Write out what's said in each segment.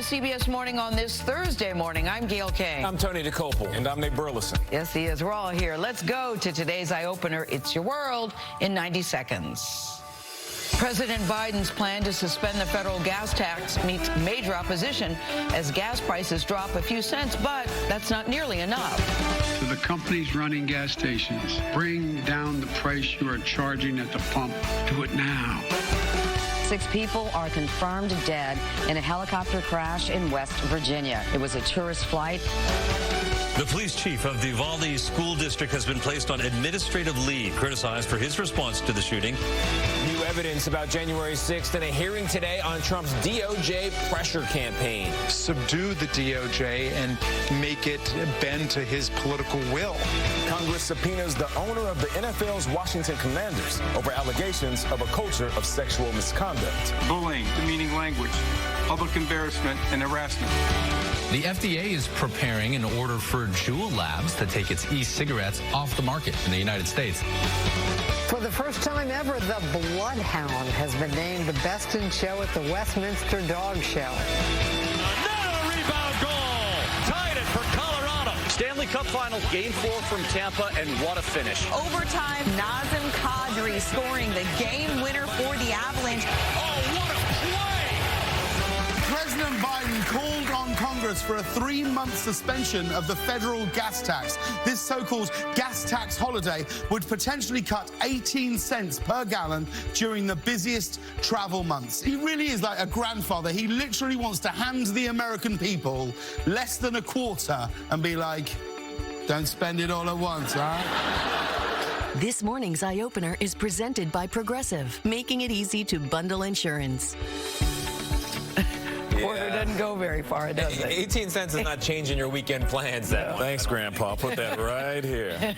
CBS Morning on this Thursday morning. I'm Gayle Kay. I'm Tony Dokoupil. And I'm Nate Burleson. Yes, he is. We're all here. Let's go to today's eye-opener. It's your world in 90 seconds. President Biden's plan to suspend the federal gas tax meets major opposition as gas prices drop a few cents, but that's not nearly enough. To the companies running gas stations, bring down the price you are charging at the pump. Do it now. 6 people are confirmed dead in a helicopter crash in West Virginia. It was a tourist flight. The police chief of the Uvalde School District has been placed on administrative leave, criticized for his response to the shooting. New evidence about January 6th and a hearing today on Trump's DOJ pressure campaign. Subdue the DOJ and make it bend to his political will. Congress subpoenas the owner of the NFL's Washington Commanders over allegations of a culture of sexual misconduct. Bullying, demeaning language, public embarrassment, and harassment. The FDA is preparing an order for Juul Labs to take its e-cigarettes off the market in the United States. For the first time ever, the Bloodhound has been named the best in show at the Westminster Dog Show. Another rebound goal! Tied it for Colorado. Stanley Cup Finals, Game 4 from Tampa, and what a finish. Overtime, Nazem Kadri scoring the game winner for the Avalanche. Oh, what a play! President Biden called on Congress for a 3-month suspension of the federal gas tax. This so-called gas tax holiday would potentially cut 18 cents per gallon during the busiest travel months. He really is like a grandfather. He literally wants to hand the American people less than a quarter and be like, don't spend it all at once, huh? This morning's Eye Opener is presented by Progressive, making it easy to bundle insurance. Quarter doesn't go very far, does it? 18 cents is not changing your weekend plans that much. Thanks, Grandpa. Put that right here.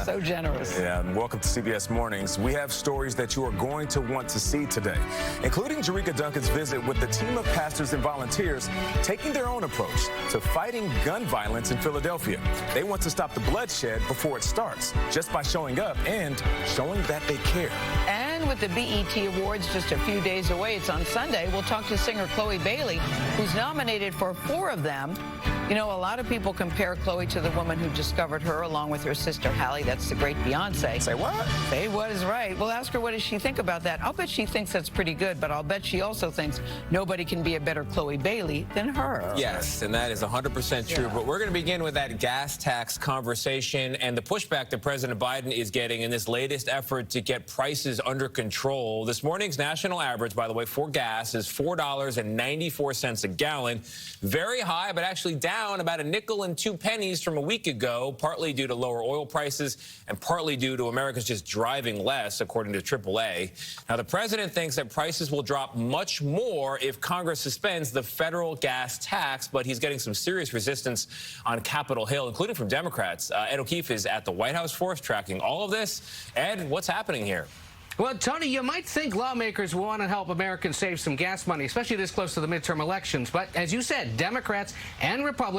So generous. Yeah, and welcome to CBS Mornings. We have stories that you are going to want to see today, including Jerika Duncan's visit with the team of pastors and volunteers taking their own approach to fighting gun violence in Philadelphia. They want to stop the bloodshed before it starts, just by showing up and showing that they care. And with the BET Awards just a few days away, it's on Sunday, we'll talk to singer Chloe Bailey, who's nominated for 4 of them. You know, a lot of people compare Chloe to the woman who discovered her along with her sister Halle. That's the great Beyonce. Say what? Say what is right. We'll ask her what does she think about that. I'll bet she thinks that's pretty good, but I'll bet she also thinks nobody can be a better Chloe Bailey than her. Yes, and that is 100% true. Yeah. But we're going to begin with that gas tax conversation and the pushback that President Biden is getting in this latest effort to get prices under control. This morning's national average, by the way, for gas is $4.94 a gallon. Very high, but actually down about a nickel and 2 pennies from a week ago, partly due to lower oil prices and partly due to Americans just driving less, according to AAA. Now, the president thinks that prices will drop much more if Congress suspends the federal gas tax, but he's getting some serious resistance on Capitol Hill, including from Democrats. Ed O'Keefe is at the White House for us, tracking all of this. Ed, what's happening here? Well, Tony, you might think lawmakers want to help Americans save some gas money, especially this close to the midterm elections. But as you said, Democrats and Republicans